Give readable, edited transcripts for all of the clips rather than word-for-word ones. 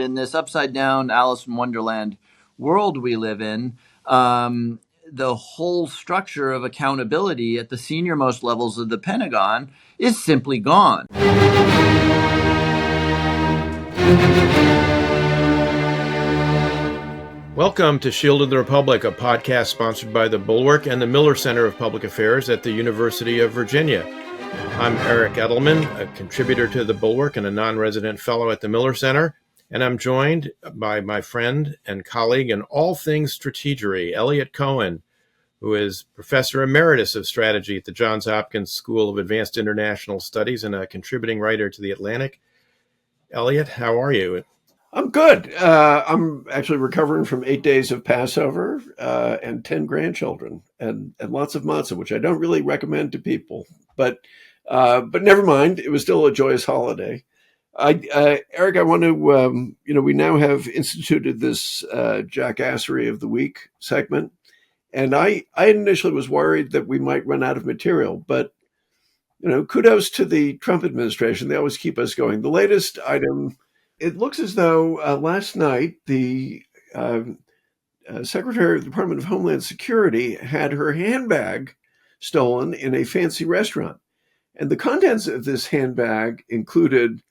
in this upside down Alice in Wonderland world we live in, the whole structure of accountability at the senior-most levels of the Pentagon is simply gone. Welcome to Shield of the Republic, a podcast sponsored by the Bulwark and the Miller Center of Public Affairs at the University of Virginia. I'm Eric Edelman, a contributor to the Bulwark and a non-resident fellow at the Miller Center, and I'm joined by my friend and colleague in all things strategery, Eliot Cohen, who is Professor Emeritus of Strategy at the Johns Hopkins School of Advanced International Studies and a contributing writer to The Atlantic. Eliot, how are you? I'm good. I'm actually recovering from 8 days of Passover and 10 grandchildren and lots of matzah, which I don't really recommend to people. But never mind. It was still a joyous holiday. Eric, I want to, we now have instituted this Jackassery of the Week segment. And I initially was worried that we might run out of material. But, kudos to the Trump administration. They always keep us going. The latest item, it looks as though last night the Secretary of the Department of Homeland Security had her handbag stolen in a fancy restaurant. And the contents of this handbag included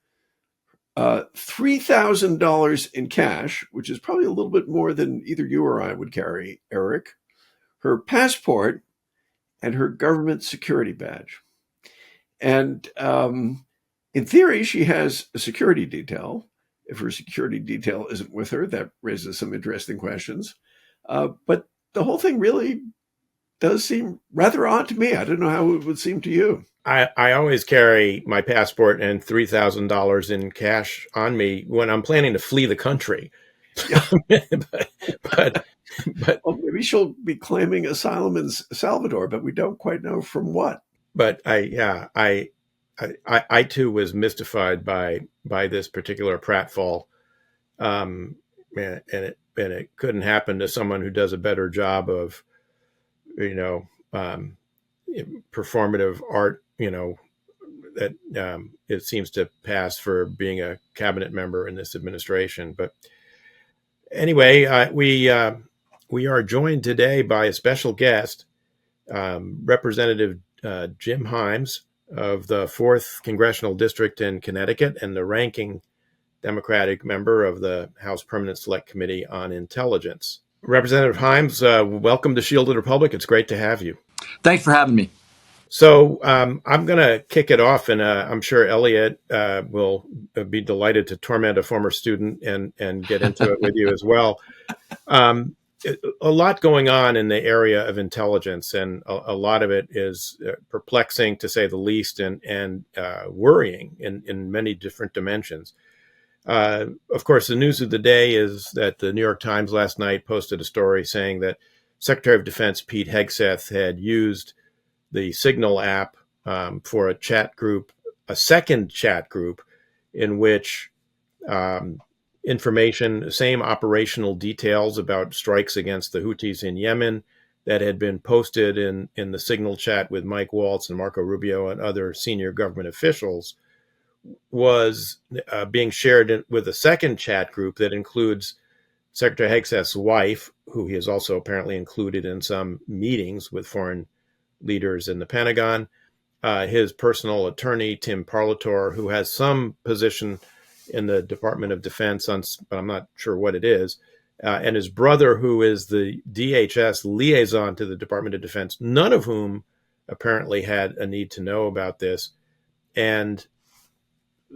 $3,000 in cash, which is probably a little bit more than either you or I would carry, Eric, her passport, and her government security badge. And in theory, she has a security detail. If her security detail isn't with her, that raises some interesting questions. But the whole thing really does seem rather odd to me. I don't know how it would seem to you. I always carry my passport and $3,000 in cash on me when I'm planning to flee the country. but well, maybe she'll be claiming asylum in Salvador, but we don't quite know from what. But I too was mystified by this particular pratfall, and it couldn't happen to someone who does a better job of, performative art. That it seems to pass for being a cabinet member in this administration. But anyway, we are joined today by a special guest, Representative Jim Himes of the 4th Congressional District in Connecticut and the ranking Democratic member of the House Permanent Select Committee on Intelligence. Representative Himes, welcome to Shield of the Republic. It's great to have you. Thanks for having me. So I'm going to kick it off, and I'm sure Eliot will be delighted to torment a former student and get into it with you as well. A lot going on in the area of intelligence, and a lot of it is perplexing, to say the least, and worrying in many different dimensions. Of course, the news of the day is that the New York Times last night posted a story saying that Secretary of Defense Pete Hegseth had used the Signal app for a second chat group in which information, same operational details about strikes against the Houthis in Yemen that had been posted in the Signal chat with Mike Waltz and Marco Rubio and other senior government officials, was being shared with a second chat group that includes Secretary Hegseth's wife, who he has also apparently included in some meetings with foreign leaders in the Pentagon, his personal attorney, Tim Parlator, who has some position in the Department of Defense, but I'm not sure what it is, and his brother, who is the DHS liaison to the Department of Defense, none of whom apparently had a need to know about this, and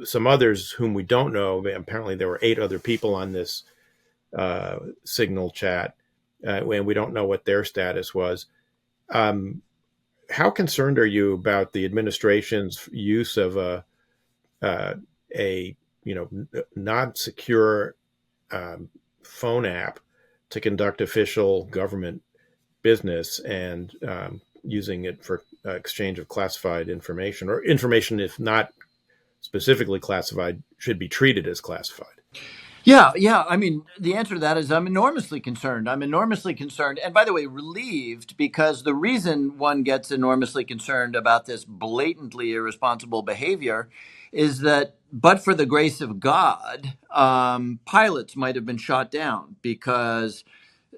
some others whom we don't know. Apparently there were 8 other people on this Signal chat, and we don't know what their status was. How concerned are you about the administration's use of a not secure phone app to conduct official government business and using it for exchange of classified information, or information, if not specifically classified, should be treated as classified? Yeah. I mean, the answer to that is I'm enormously concerned. And by the way, relieved, because the reason one gets enormously concerned about this blatantly irresponsible behavior is that, but for the grace of God, pilots might have been shot down because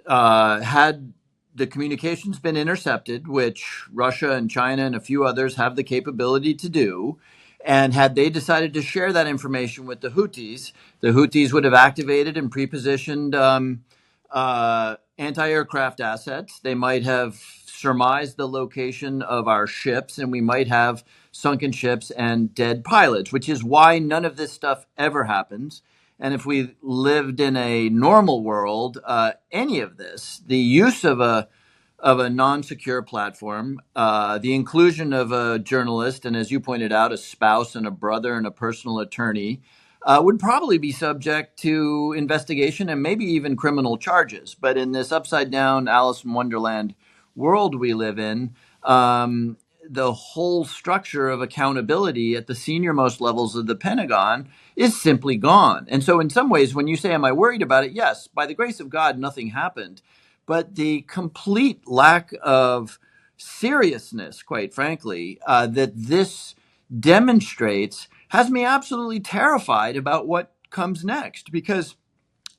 had the communications been intercepted, which Russia and China and a few others have the capability to do, and had they decided to share that information with the Houthis would have activated and prepositioned anti-aircraft assets. They might have surmised the location of our ships, and we might have sunken ships and dead pilots, which is why none of this stuff ever happens. And if we lived in a normal world, any of this, the use of a non-secure platform, the inclusion of a journalist, and as you pointed out, a spouse and a brother and a personal attorney, would probably be subject to investigation and maybe even criminal charges. But in this upside down Alice in Wonderland world we live in, the whole structure of accountability at the senior most levels of the Pentagon is simply gone. And so in some ways, when you say, am I worried about it? Yes, by the grace of God, nothing happened. But the complete lack of seriousness, quite frankly, that this demonstrates has me absolutely terrified about what comes next, because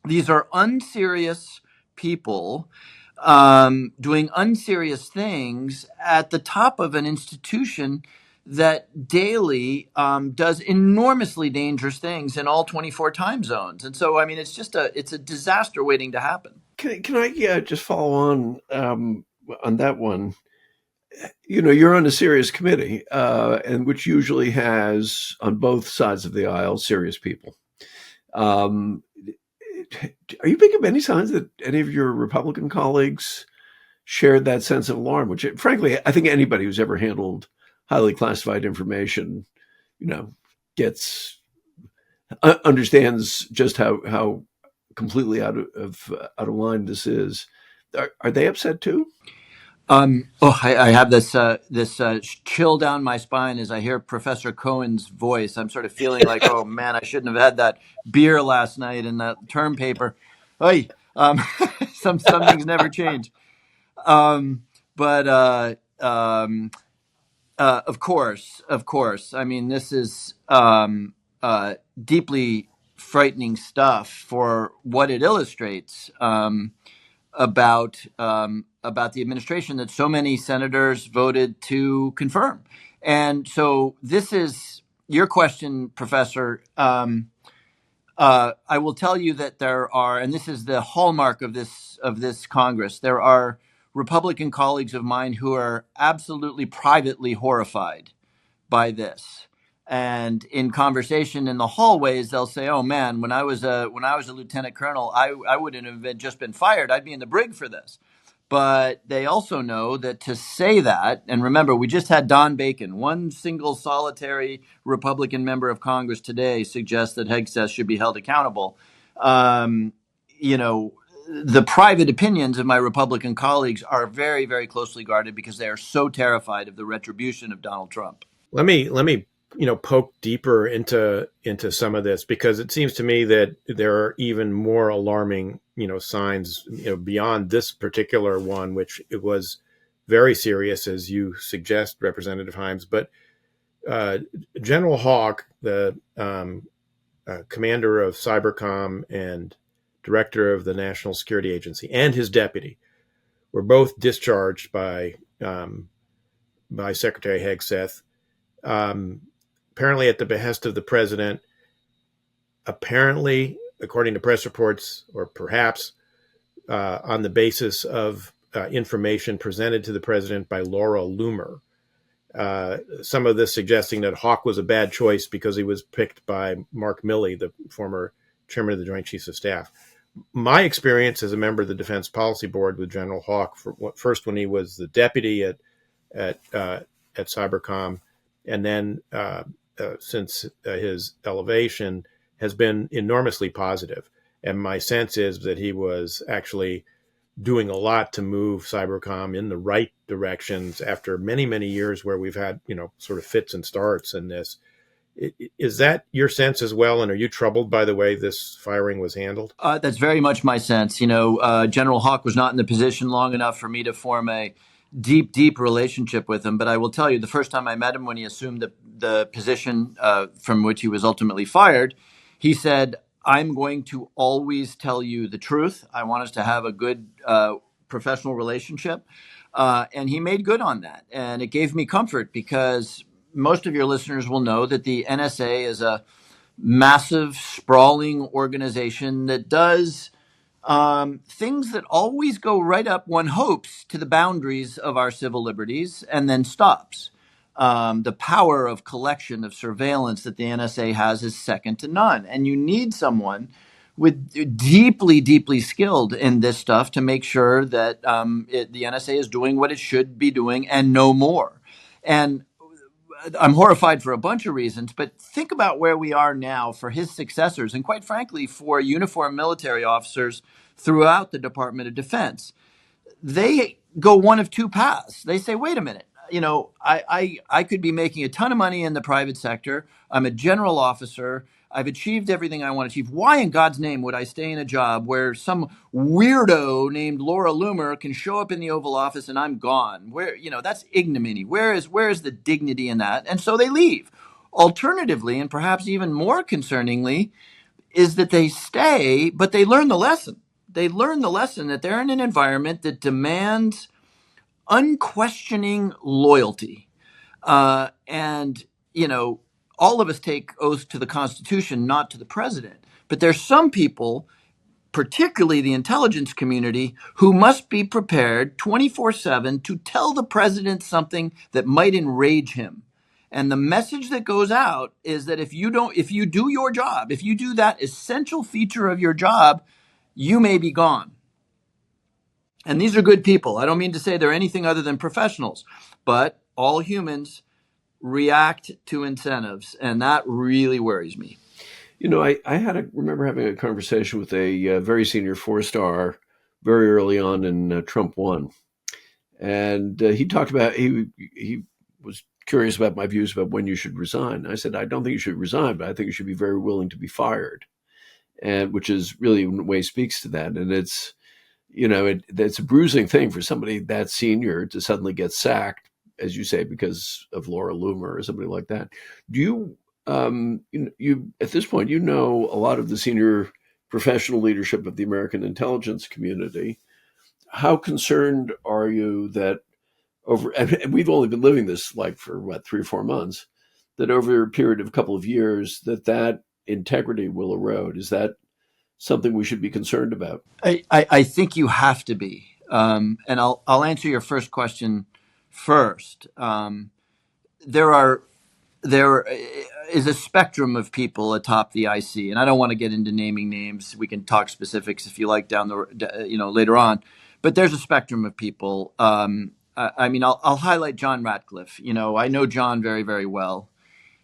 these are unserious people doing unserious things at the top of an institution that daily does enormously dangerous things in all 24 time zones. And so, I mean, it's a disaster waiting to happen. Can I just follow on that one? You know, you're on a serious committee, and which usually has on both sides of the aisle serious people. Are you picking up any signs that any of your Republican colleagues shared that sense of alarm? Which, frankly, I think anybody who's ever handled highly classified information, you know, understands just how completely out of line this is. Are they upset too? I have this chill down my spine as I hear Professor Cohen's voice. I'm sort of feeling like, oh man, I shouldn't have had that beer last night and that term paper. Oy, some things never change. But of course. I mean, this is deeply frightening stuff for what it illustrates. About the administration that so many senators voted to confirm. And so this is your question, Professor. I will tell you that there are, and this is the hallmark of this Congress, there are Republican colleagues of mine who are absolutely privately horrified by this. And in conversation in the hallways, they'll say, "Oh man, when I was a lieutenant colonel, I wouldn't have just been fired. I'd be in the brig for this." But they also know that to say that, and remember, we just had Don Bacon, one single solitary Republican member of Congress today, suggest that Hegseth should be held accountable. You know, the private opinions of my Republican colleagues are very, very closely guarded because they are so terrified of the retribution of Donald Trump. Let me poke deeper into some of this, because it seems to me that there are even more alarming signs beyond this particular one, which it was very serious, as you suggest, Representative Himes. But General Haugh, the commander of Cybercom and director of the National Security Agency, and his deputy were both discharged by Secretary Hegseth. Apparently at the behest of the president, apparently, according to press reports, or perhaps on the basis of information presented to the president by Laura Loomer. Some of this suggesting that Haugh was a bad choice because he was picked by Mark Milley, the former chairman of the Joint Chiefs of Staff. My experience as a member of the Defense Policy Board with General Haugh, first when he was the deputy at Cybercom, and then since his elevation, has been enormously positive. And my sense is that he was actually doing a lot to move Cybercom in the right directions after many, many years where we've had, sort of fits and starts in this. Is that your sense as well? And are you troubled by the way this firing was handled? That's very much my sense. General Haugh was not in the position long enough for me to form a deep relationship with him. But I will tell you, the first time I met him, when he assumed the position from which he was ultimately fired, he said, "I'm going to always tell you the truth. I want us to have a good professional relationship." And he made good on that. And it gave me comfort, because most of your listeners will know that the NSA is a massive, sprawling organization that does things that always go right up, one hopes, to the boundaries of our civil liberties and then stops. The power of collection, of surveillance that the NSA has is second to none. And you need someone with deeply skilled in this stuff to make sure that the NSA is doing what it should be doing and no more. And I'm horrified for a bunch of reasons, but think about where we are now for his successors, and quite frankly, for uniformed military officers throughout the Department of Defense. They go one of two paths. They say, wait a minute, I could be making a ton of money in the private sector. I'm a general officer. I've achieved everything I want to achieve. Why in God's name would I stay in a job where some weirdo named Laura Loomer can show up in the Oval Office and I'm gone? Where, that's ignominy. Where is the dignity in that? And so they leave. Alternatively, and perhaps even more concerningly, is that they stay, but they learn the lesson. They learn the lesson that they're in an environment that demands unquestioning loyalty. And, all of us take oaths to the Constitution, not to the president. But there's some people, particularly the intelligence community, who must be prepared 24/7 to tell the president something that might enrage him. And the message that goes out is that if you do your job, if you do that essential feature of your job, you may be gone. And these are good people. I don't mean to say they're anything other than professionals, but all humans react to incentives, and that really worries me. I remember having a conversation with a very senior four-star very early on in Trump 1. And he talked about, he was curious about my views about when you should resign. I said, I don't think you should resign, but I think you should be very willing to be fired. And which is really, in a way, speaks to that. And it's, it's a bruising thing for somebody that senior to suddenly get sacked, as you say, because of Laura Loomer or somebody like that. Do you, you at this point, a lot of the senior professional leadership of the American intelligence community. How concerned are you that and we've only been living this like for 3 or 4 months, that over a period of a couple of years, that integrity will erode? Is that something we should be concerned about? I think you have to be. And I'll answer your first question first. There is a spectrum of people atop the IC, and I don't want to get into naming names. We can talk specifics if you like later on. But there's a spectrum of people. I'll highlight John Ratcliffe. I know John very, very well.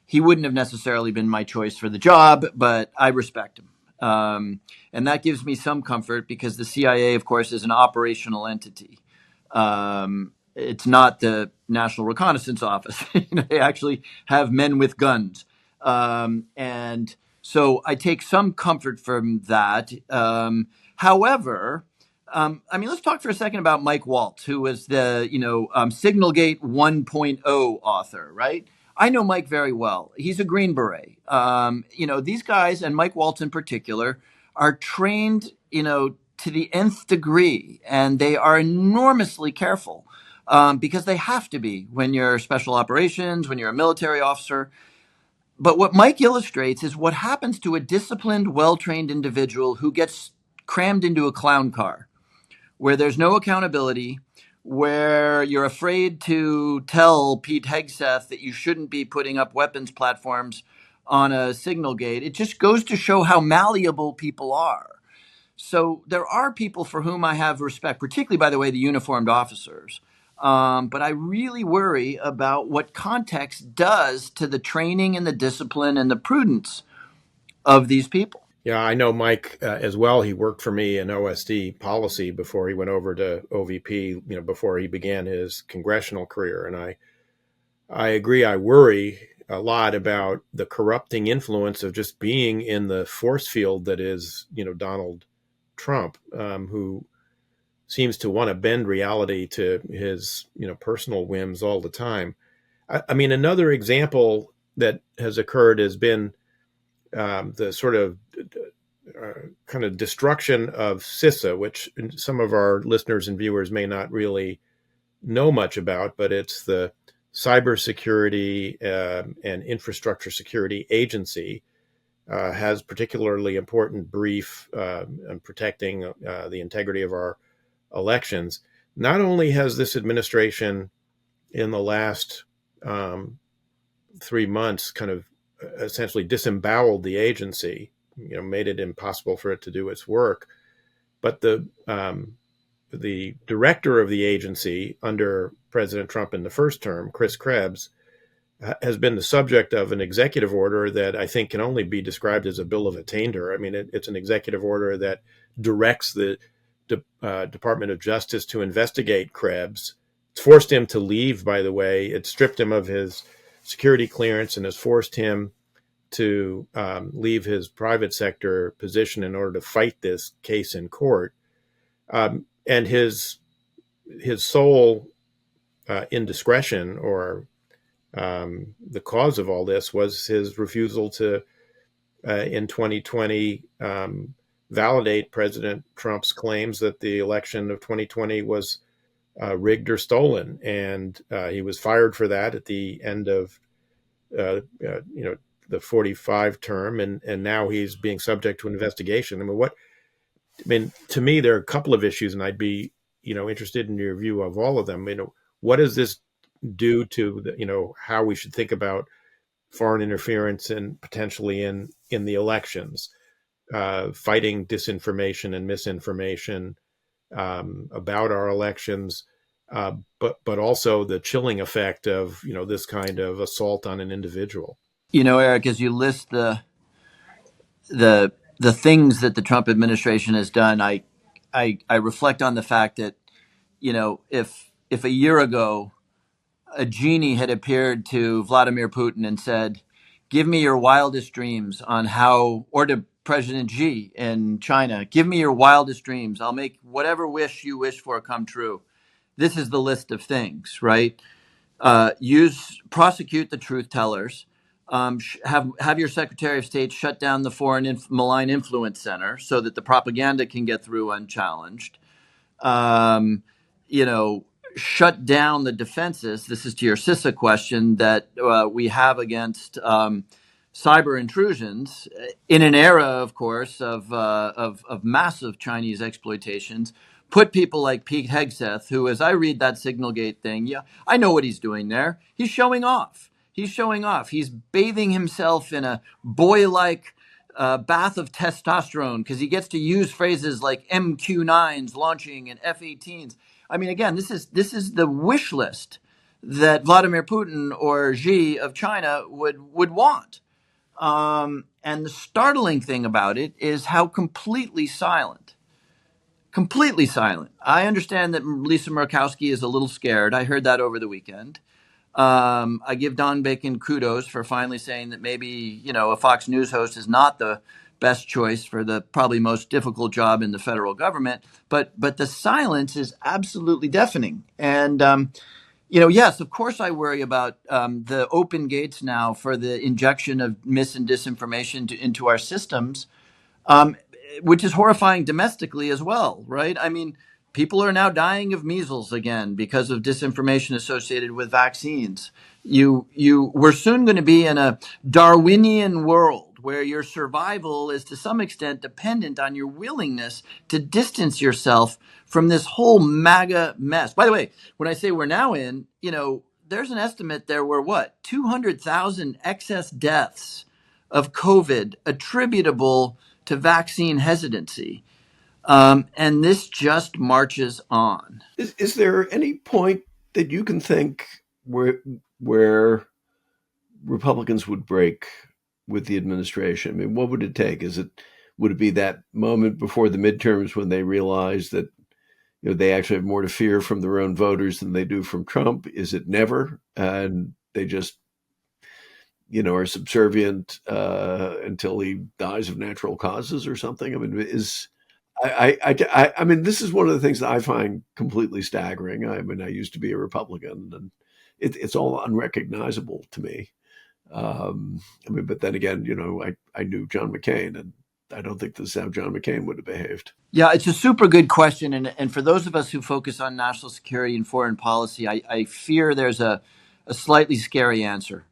He wouldn't have necessarily been my choice for the job, but I respect him. And that gives me some comfort, because the CIA, of course, is an operational entity. It's not the National Reconnaissance Office. They actually have men with guns. And so I take some comfort from that. However, let's talk for a second about Mike Waltz, who was the, Signalgate 1.0 author, right? I know Mike very well. He's a Green Beret. These guys, and Mike Waltz in particular, are trained, to the nth degree, and they are enormously careful, because they have to be when you're special operations, when you're a military officer. But what Mike illustrates is what happens to a disciplined, well-trained individual who gets crammed into a clown car, where there's no accountability, where you're afraid to tell Pete Hegseth that you shouldn't be putting up weapons platforms on a signal gate. It just goes to show how malleable people are. So there are people for whom I have respect, particularly, by the way, the uniformed officers. But I really worry about what context does to the training and the discipline and the prudence of these people. Yeah, I know Mike as well. He worked for me in OSD policy before he went over to OVP, before he began his congressional career. And I agree. I worry a lot about the corrupting influence of just being in the force field that is, Donald Trump, who seems to want to bend reality to his personal whims all the time. I mean, another example that has occurred has been the sort of kind of destruction of CISA, which some of our listeners and viewers may not really know much about, but it's the Cybersecurity and Infrastructure Security Agency. Has particularly important brief on protecting the integrity of our elections. Not only has this administration in the last 3 months kind of essentially disemboweled the agency, made it impossible for it to do its work, but the director of the agency under President Trump in the first term, Chris Krebs, has been the subject of an executive order that I think can only be described as a bill of attainder. I mean, it's an executive order that directs the Department of Justice to investigate Krebs. It's forced him to leave, by the way. It stripped him of his security clearance and has forced him to leave his private sector position in order to fight this case in court. And his sole indiscretion or the cause of all this was his refusal to, in 2020, validate President Trump's claims that the election of 2020 was rigged or stolen. And he was fired for that at the end of, the 45 term. And now he's being subject to an investigation. I mean, to me, there are a couple of issues, and I'd be, interested in your view of all of them. What does this do to how we should think about foreign interference and potentially in the elections, fighting disinformation and misinformation about our elections, but also the chilling effect of this kind of assault on an individual. Eric, as you list the things that the Trump administration has done, I reflect on the fact that if a year ago a genie had appeared to Vladimir Putin and said, "Give me your wildest dreams on how," or to President Xi in China, "Give me your wildest dreams. I'll make whatever wish you wish for come true." This is the list of things, right? Prosecute the truth tellers. Have your Secretary of State shut down the Foreign Malign Influence Center so that the propaganda can get through unchallenged. Shut down the defenses. This is to your CISA question that we have against cyber intrusions in an era, of course, of massive Chinese exploitations. Put people like Pete Hegseth, who, as I read that Signalgate thing, yeah, I know what he's doing there. He's showing off. He's bathing himself in a boy-like bath of testosterone because he gets to use phrases like MQ-9s launching and F-18s. I mean, again, this is the wish list that Vladimir Putin or Xi of China would want. And the startling thing about it is how completely silent. I understand that Lisa Murkowski is a little scared. I heard that over the weekend. I give Don Bacon kudos for finally saying that maybe, a Fox News host is not the best choice for the probably most difficult job in the federal government. But the silence is absolutely deafening. And, yes, of course I worry about the open gates now for the injection of mis and disinformation into our systems, which is horrifying domestically as well, right? I mean, people are now dying of measles again because of disinformation associated with vaccines. We're soon going to be in a Darwinian world where your survival is to some extent dependent on your willingness to distance yourself from this whole MAGA mess. By the way, when I say we're now in, there's an estimate there were 200,000 excess deaths of COVID attributable to vaccine hesitancy. And this just marches on. Is there any point that you can think where Republicans would break with the administration? I mean, what would it take? Would it be that moment before the midterms when they realize that they actually have more to fear from their own voters than they do from Trump? Is it never? And they just are subservient until he dies of natural causes or something? I mean, I mean, this is one of the things that I find completely staggering. I mean, I used to be a Republican, and it's all unrecognizable to me. I mean, but then again, I knew John McCain, and I don't think this is how John McCain would have behaved. Yeah, it's a super good question. And for those of us who focus on national security and foreign policy, I fear there's a slightly scary answer.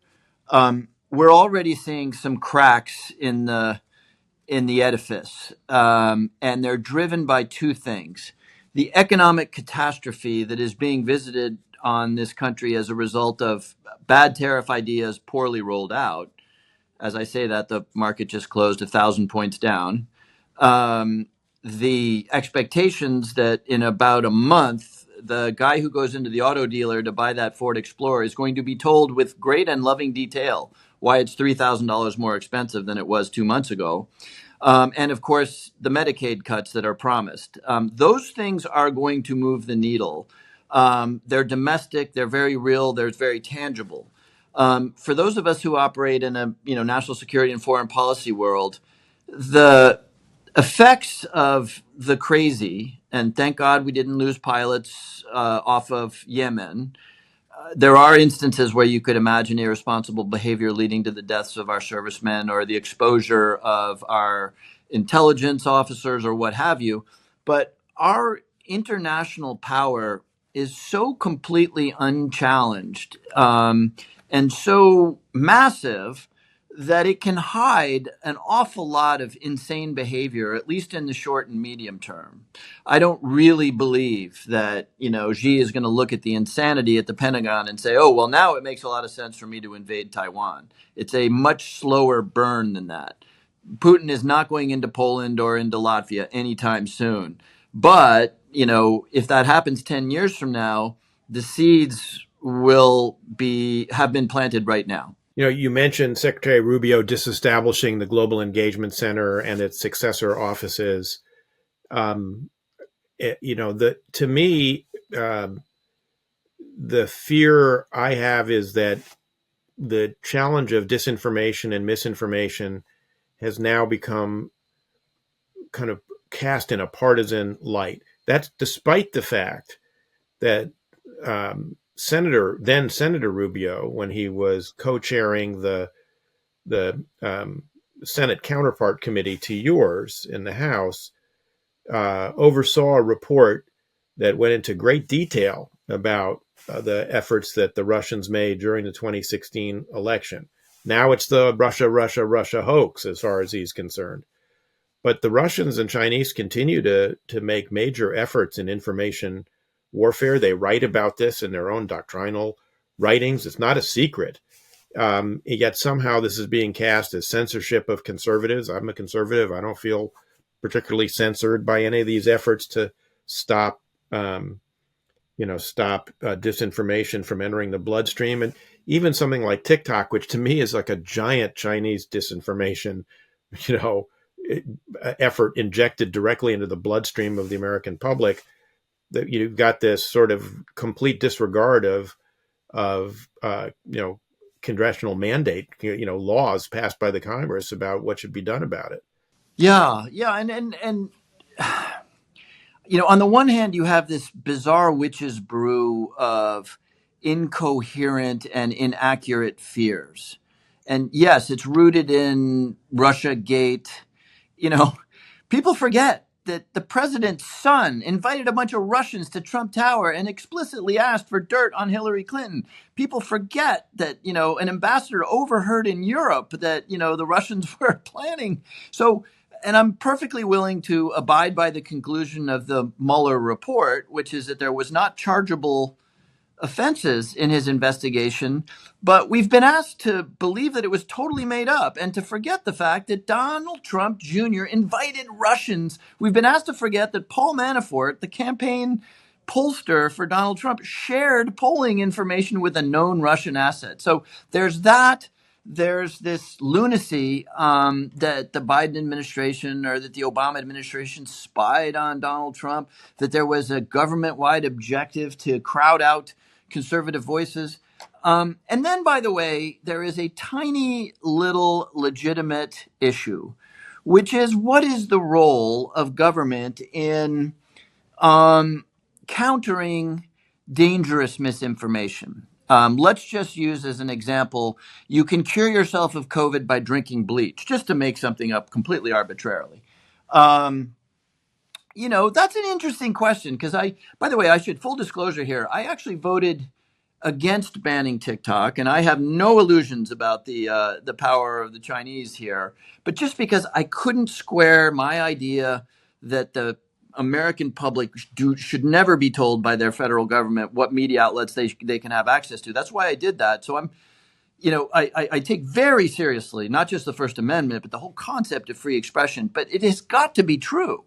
We're already seeing some cracks in the edifice, and they're driven by two things: the economic catastrophe that is being visited on this country as a result of bad tariff ideas poorly rolled out. As I say that, the market just closed 1,000 points down. The expectations that in about a month, the guy who goes into the auto dealer to buy that Ford Explorer is going to be told with great and loving detail why it's $3,000 more expensive than it was 2 months ago. And of course, the Medicaid cuts that are promised. Those things are going to move the needle. They're domestic, they're very real, they're very tangible. For those of us who operate in a national security and foreign policy world, the effects of the crazy, and thank God we didn't lose pilots off of Yemen. There are instances where you could imagine irresponsible behavior leading to the deaths of our servicemen or the exposure of our intelligence officers or what have you. But our international power is so completely unchallenged, and so massive that it can hide an awful lot of insane behavior, at least in the short and medium term. I don't really believe that, Xi is going to look at the insanity at the Pentagon and say, oh, well, now it makes a lot of sense for me to invade Taiwan. It's a much slower burn than that. Putin is not going into Poland or into Latvia anytime soon. But, if that happens 10 years from now, the seeds have been planted right now. You mentioned Secretary Rubio disestablishing the Global Engagement Center and its successor offices. To me, the fear I have is that the challenge of disinformation and misinformation has now become kind of cast in a partisan light. That's despite the fact that then Senator Rubio, when he was co-chairing the Senate counterpart committee to yours in the House, oversaw a report that went into great detail about the efforts that the Russians made during the 2016 election. Now it's the Russia hoax as far as he's concerned. But the Russians and Chinese continue to make major efforts in information warfare. They write about this in their own doctrinal writings. It's not a secret. Yet somehow this is being cast as censorship of conservatives. I'm a conservative. I don't feel particularly censored by any of these efforts to stop disinformation from entering the bloodstream. And even something like TikTok, which to me is like a giant Chinese disinformation, effort injected directly into the bloodstream of the American public, that you've got this sort of complete disregard of congressional mandate, laws passed by the Congress about what should be done about it. Yeah. And on the one hand, you have this bizarre witch's brew of incoherent and inaccurate fears. And yes, it's rooted in Russiagate. People forget that the president's son invited a bunch of Russians to Trump Tower and explicitly asked for dirt on Hillary Clinton. People forget that, an ambassador overheard in Europe that, the Russians were planning. So, and I'm perfectly willing to abide by the conclusion of the Mueller report, which is that there was not chargeable offenses in his investigation, but we've been asked to believe that it was totally made up and to forget the fact that Donald Trump Jr. invited Russians. We've been asked to forget that Paul Manafort, the campaign pollster for Donald Trump, shared polling information with a known Russian asset. So there's that. There's this lunacy that the Biden administration or that the Obama administration spied on Donald Trump, that there was a government-wide objective to crowd out conservative voices. And then, by the way, there is a tiny little legitimate issue, which is what is the role of government in countering dangerous misinformation? Let's just use as an example, you can cure yourself of COVID by drinking bleach, just to make something up completely arbitrarily. That's an interesting question because by the way, I should full disclosure here, I actually voted against banning TikTok, and I have no illusions about the power of the Chinese here. But just because I couldn't square my idea that the American public should never be told by their federal government what media outlets they can have access to. That's why I did that. So I take very seriously not just the First Amendment, but the whole concept of free expression. But it has got to be true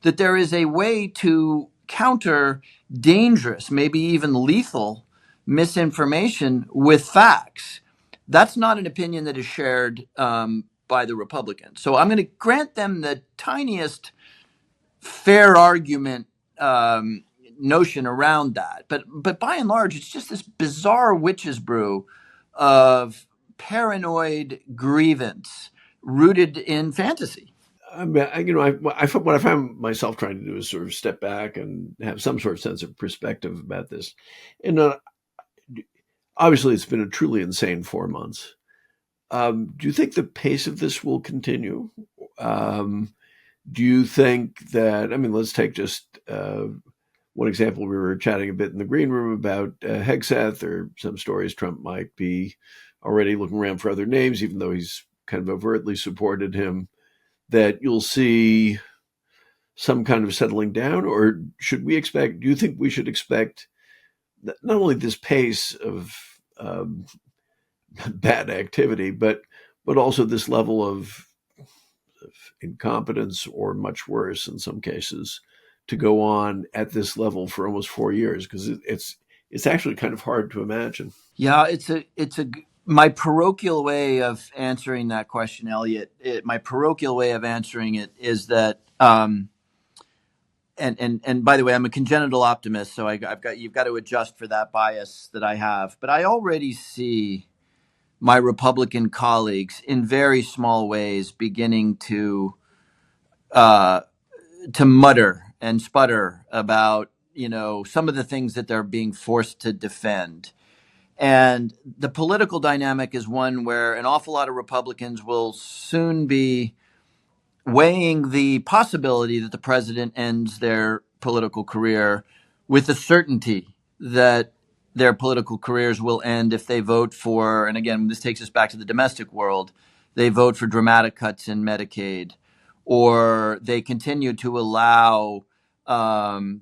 that there is a way to counter dangerous, maybe even lethal misinformation with facts. That's not an opinion that is shared by the Republicans. So I'm going to grant them the tiniest fair argument notion around that. But by and large, it's just this bizarre witch's brew of paranoid grievance rooted in fantasy. I mean, what I found myself trying to do is sort of step back and have some sort of sense of perspective about this. And obviously, it's been a truly insane 4 months. Do you think the pace of this will continue? Do you think that, let's take just one example. We were chatting a bit in the green room about Hegseth, or some stories Trump might be already looking around for other names, even though he's kind of overtly supported him, that you'll see some kind of settling down? Or do you think we should expect not only this pace of bad activity, but also this level of incompetence, or much worse in some cases, to go on at this level for almost 4 years? Because it's actually kind of hard to imagine. Yeah, my parochial way of answering that question, Eliot. My parochial way of answering it is that, and by the way, I'm a congenital optimist, so you've got to adjust for that bias that I have. But I already see my Republican colleagues in very small ways beginning to mutter and sputter about some of the things that they're being forced to defend. And the political dynamic is one where an awful lot of Republicans will soon be weighing the possibility that the president ends their political career with the certainty that their political careers will end if they vote for, and again, this takes us back to the domestic world, they vote for dramatic cuts in Medicaid, or they continue to allow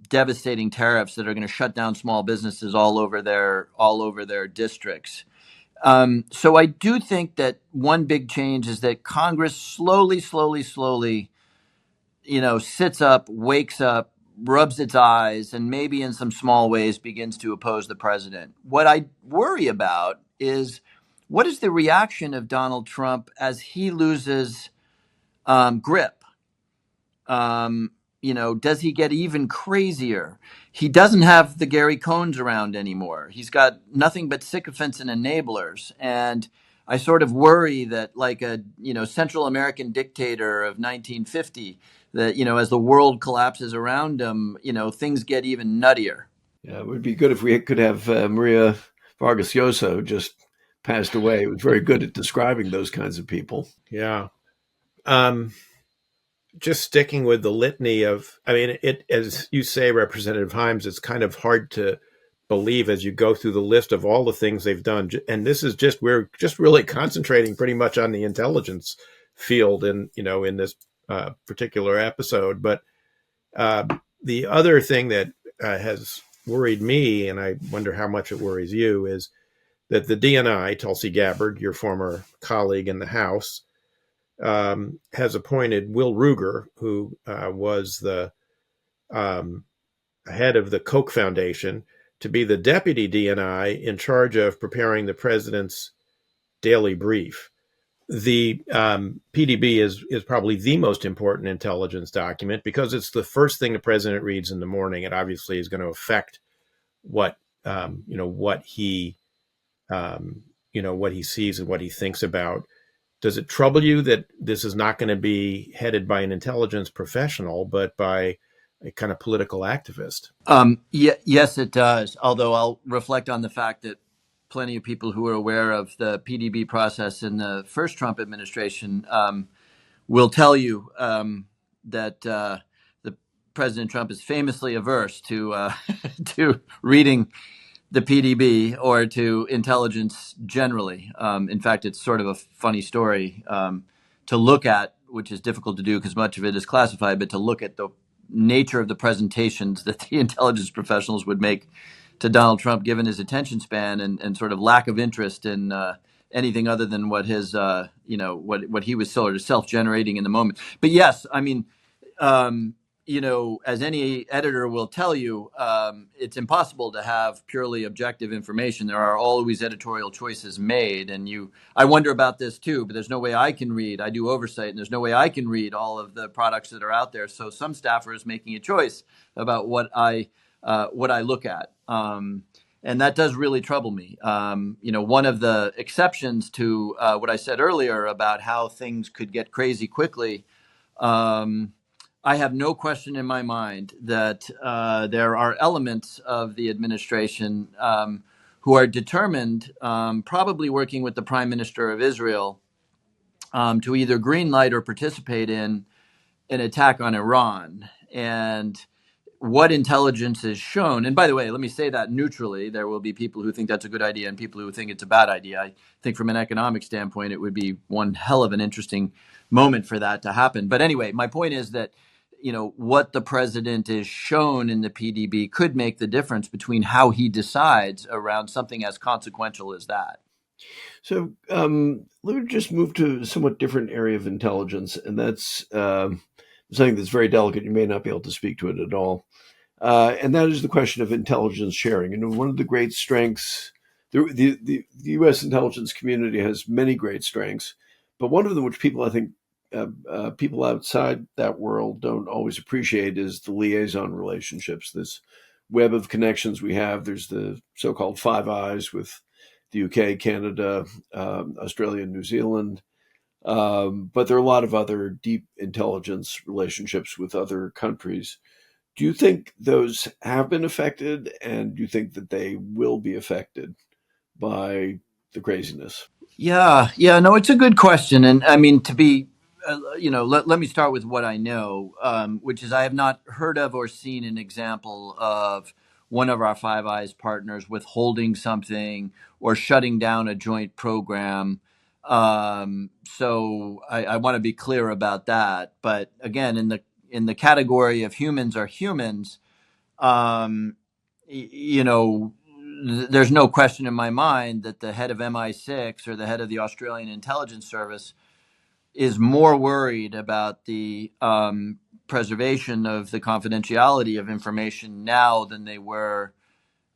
devastating tariffs that are going to shut down small businesses all over their districts. So I do think that one big change is that Congress slowly, sits up, wakes up, rubs its eyes, and maybe in some small ways begins to oppose the president. What I worry about is what is the reaction of Donald Trump as he loses grip? Does he get even crazier? He doesn't have the Gary Cohns around anymore. He's got nothing but sycophants and enablers. And I sort of worry that, like a Central American dictator of 1950, that as the world collapses around him, things get even nuttier. Yeah, it would be good if we could have Maria Vargas Llosa, who just passed away. It was very good at describing those kinds of people. Yeah. Just sticking with the litany of, as you say, Representative Himes, it's kind of hard to believe as you go through the list of all the things they've done. And this is we're just really concentrating pretty much on the intelligence field in this particular episode. But the other thing that has worried me, and I wonder how much it worries you, is that the DNI, Tulsi Gabbard, your former colleague in the House, has appointed Will Ruger, who was the head of the Koch Foundation, to be the deputy DNI in charge of preparing the president's daily brief. The PDB is probably the most important intelligence document because it's the first thing the president reads in the morning. It obviously is going to affect what he sees and what he thinks about Does it trouble you that this is not going to be headed by an intelligence professional, but by a kind of political activist? Yes, it does. Although I'll reflect on the fact that plenty of people who are aware of the PDB process in the first Trump administration will tell you that the President Trump is famously averse to to reading the PDB or to intelligence generally. In fact, it's sort of a funny story to look at, which is difficult to do because much of it is classified, but to look at the nature of the presentations that the intelligence professionals would make to Donald Trump, given his attention span and sort of lack of interest in anything other than what his, what he was sort of self-generating in the moment. But yes, I mean, as any editor will tell you, it's impossible to have purely objective information. There are always editorial choices made. And I wonder about this too, but there's no way I can read. I do oversight, and there's no way I can read all of the products that are out there. So some staffer is making a choice about what I look at. And that does really trouble me. One of the exceptions to what I said earlier about how things could get crazy quickly, I have no question in my mind that there are elements of the administration who are determined, probably working with the Prime Minister of Israel, to either greenlight or participate in an attack on Iran. And what intelligence is shown, and by the way, let me say that neutrally, there will be people who think that's a good idea and people who think it's a bad idea. I think from an economic standpoint, it would be one hell of an interesting moment for that to happen. But anyway, my point is that what the president is shown in the PDB could make the difference between how he decides around something as consequential as that. So let me just move to a somewhat different area of intelligence, and that's something that's very delicate. You may not be able to speak to it at all. And that is the question of intelligence sharing. And one of the great strengths, the U.S. intelligence community has many great strengths, but one of them, which people, I think, people outside that world don't always appreciate, is the liaison relationships, this web of connections we have. There's the so-called Five Eyes with the UK, Canada, Australia, and New Zealand. But there are a lot of other deep intelligence relationships with other countries. Do you think those have been affected, and do you think that they will be affected by the craziness? Yeah, no, it's a good question. And I mean, to be, let me start with what I know, which is I have not heard of or seen an example of one of our Five Eyes partners withholding something or shutting down a joint program. So I want to be clear about that. But again, in the category of humans are humans, um, there's no question in my mind that the head of MI6 or the head of the Australian Intelligence Service is more worried about the preservation of the confidentiality of information now than they were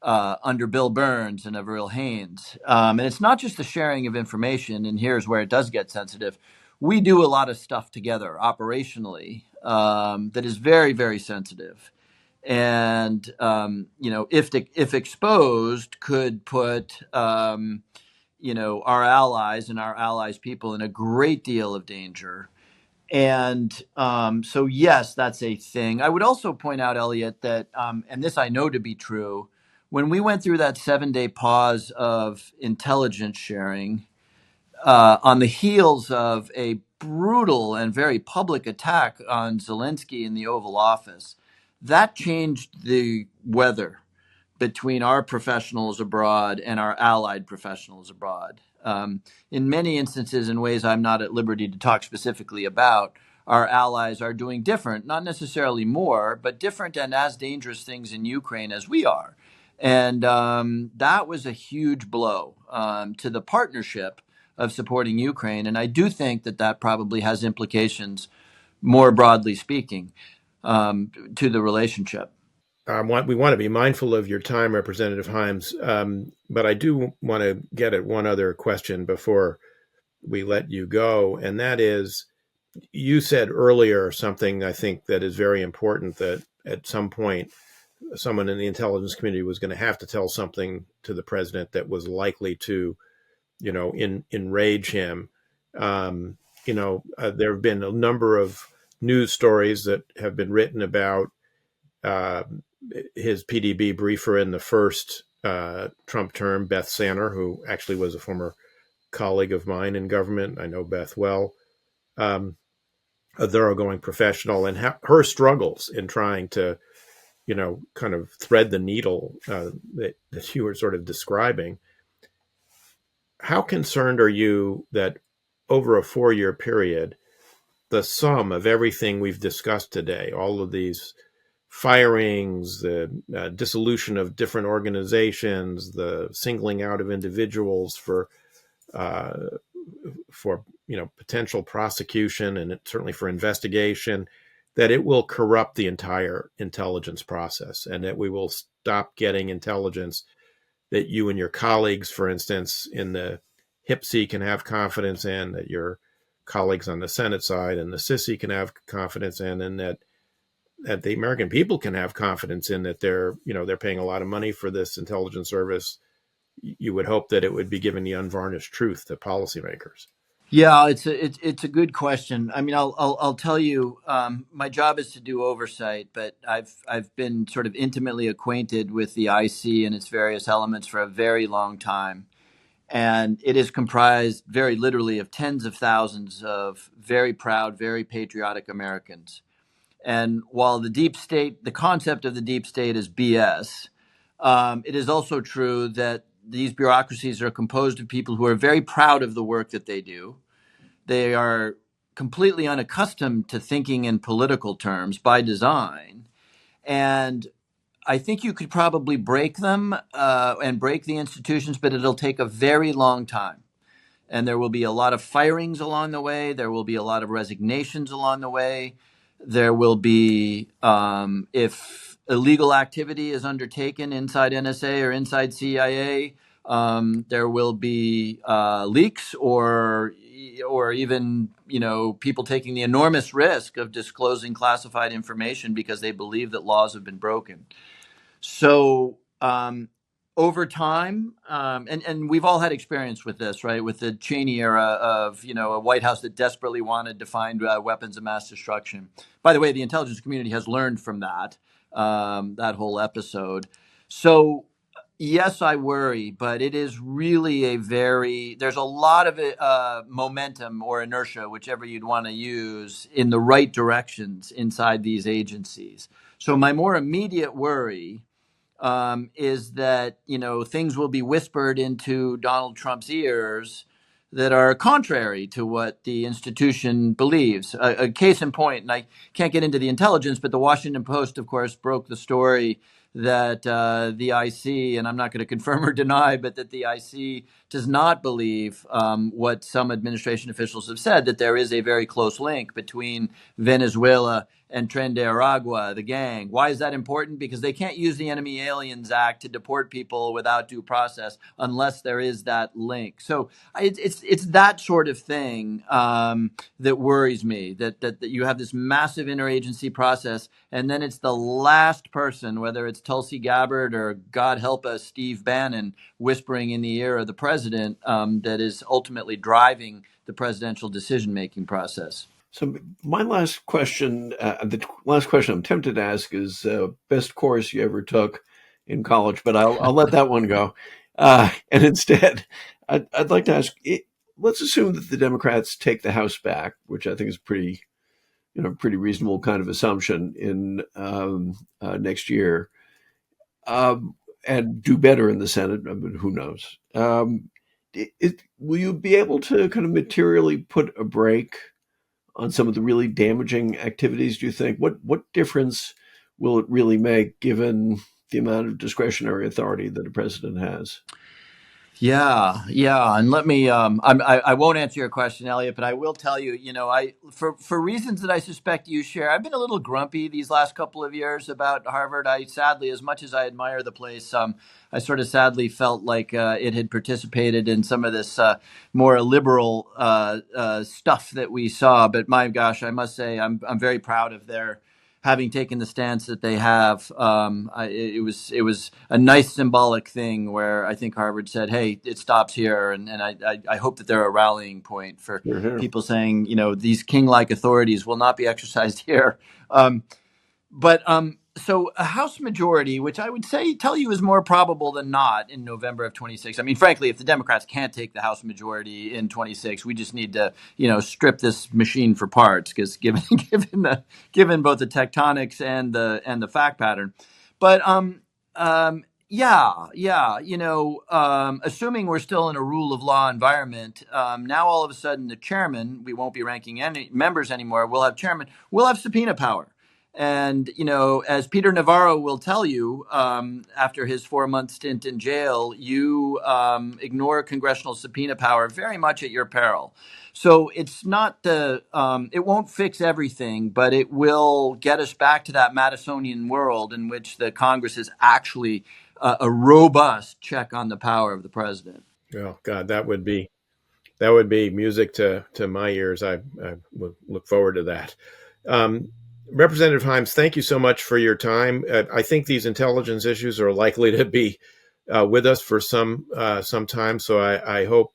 under Bill Burns and Avril Haines. And it's not just the sharing of information, and here's where it does get sensitive. We do a lot of stuff together operationally that is very, very sensitive. And, if exposed, could put, our allies and our allies' people in a great deal of danger. And so, yes, that's a thing. I would also point out, Eliot, that, and this I know to be true, when we went through that 7-day pause of intelligence sharing, on the heels of a brutal and very public attack on Zelensky in the Oval Office, that changed the weather between our professionals abroad and our allied professionals abroad. In many instances, in ways I'm not at liberty to talk specifically about, our allies are doing different, not necessarily more, but different and as dangerous things in Ukraine as we are. And that was a huge blow to the partnership of supporting Ukraine. And I do think that probably has implications, more broadly speaking, to the relationship. We want to be mindful of your time, Representative Himes, but I do want to get at one other question before we let you go, and that is, you said earlier something I think that is very important, that at some point someone in the intelligence community was going to have to tell something to the president that was likely to, enrage him. There have been a number of news stories that have been written about uh, his PDB briefer in the first Trump term, Beth Sanner, who actually was a former colleague of mine in government. I know Beth well, a thoroughgoing professional, and her struggles in trying to, kind of thread the needle that you were sort of describing. How concerned are you that over a 4-year period, the sum of everything we've discussed today, all of these firings, the dissolution of different organizations, the singling out of individuals uh, for potential prosecution and certainly for investigation, that it will corrupt the entire intelligence process, and that we will stop getting intelligence that you and your colleagues, for instance, in the HIPC can have confidence in, that your colleagues on the Senate side and the CISA can have confidence in, and that the American people can have confidence in, that they're paying a lot of money for this intelligence service. You would hope that it would be given the unvarnished truth to policymakers. Yeah, it's a good question. I mean, I'll tell you, my job is to do oversight, but I've been sort of intimately acquainted with the IC and its various elements for a very long time, and it is comprised very literally of tens of thousands of very proud, very patriotic Americans. And while the concept of the deep state is BS, it is also true that these bureaucracies are composed of people who are very proud of the work that they do. They are completely unaccustomed to thinking in political terms by design. And I think you could probably break them and break the institutions, but it'll take a very long time. And there will be a lot of firings along the way. There will be a lot of resignations along the way. There will be, if illegal activity is undertaken inside NSA or inside CIA, there will be leaks or even people taking the enormous risk of disclosing classified information because they believe that laws have been broken. So over time, and we've all had experience with this, right? With the Cheney era of a White House that desperately wanted to find weapons of mass destruction. By the way, the intelligence community has learned from that whole episode. So yes, I worry, but it is really there's a lot of momentum or inertia, whichever you'd want to use, in the right directions inside these agencies. So my more immediate worry is that things will be whispered into Donald Trump's ears that are contrary to what the institution believes. A case in point, and I can't get into the intelligence, but the Washington Post, of course, broke the story that the IC, and I'm not going to confirm or deny, but that the IC does not believe what some administration officials have said, that there is a very close link between Venezuela and Tren de Aragua, the gang. Why is that important? Because they can't use the Enemy Aliens Act to deport people without due process unless there is that link. So it's that sort of thing that worries me, that you have this massive interagency process, and then it's the last person, whether it's Tulsi Gabbard or, God help us, Steve Bannon, whispering in the ear of the president, that is ultimately driving the presidential decision-making process. So my last question, the last question I'm tempted to ask is best course you ever took in college, but I'll let that one go. And instead, I'd like to ask, let's assume that the Democrats take the House back, which I think is pretty reasonable kind of assumption in next year, and do better in the Senate. I mean, who knows? Will you be able to kind of materially put a break on some of the really damaging activities, do you think? What difference will it really make given the amount of discretionary authority that a president has? Yeah, and let me. I won't answer your question, Elliot, but I will tell you. For reasons that I suspect you share, I've been a little grumpy these last couple of years about Harvard. I sadly, as much as I admire the place, I sort of sadly felt like it had participated in some of this more liberal stuff that we saw. But my gosh, I must say, I'm very proud of their having taken the stance that they have. It was a nice symbolic thing where I think Harvard said, "Hey, it stops here," and I hope that they're a rallying point for people saying, these king-like authorities will not be exercised here. So a House majority, which I would tell you is more probable than not in November of 26. I mean, frankly, if the Democrats can't take the House majority in 26, we just need to, strip this machine for parts, because given both the tectonics and the fact pattern. But assuming we're still in a rule of law environment, now all of a sudden the chairman, we won't be ranking any members anymore. We'll have chairman. We'll have subpoena power. And, as Peter Navarro will tell you, after his 4-month stint in jail, you ignore congressional subpoena power very much at your peril. So it's not it won't fix everything, but it will get us back to that Madisonian world in which the Congress is actually a robust check on the power of the president. Oh, God, that would be music to my ears. I would look forward to that. Representative Himes, thank you so much for your time. I think these intelligence issues are likely to be with us for some time. So I hope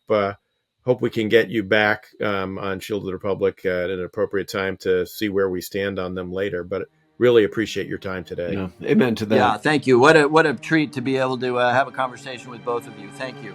we can get you back on Shield of the Republic at an appropriate time to see where we stand on them later. But really appreciate your time today. Yeah. Amen to that. Yeah, thank you. What a treat to be able to have a conversation with both of you. Thank you.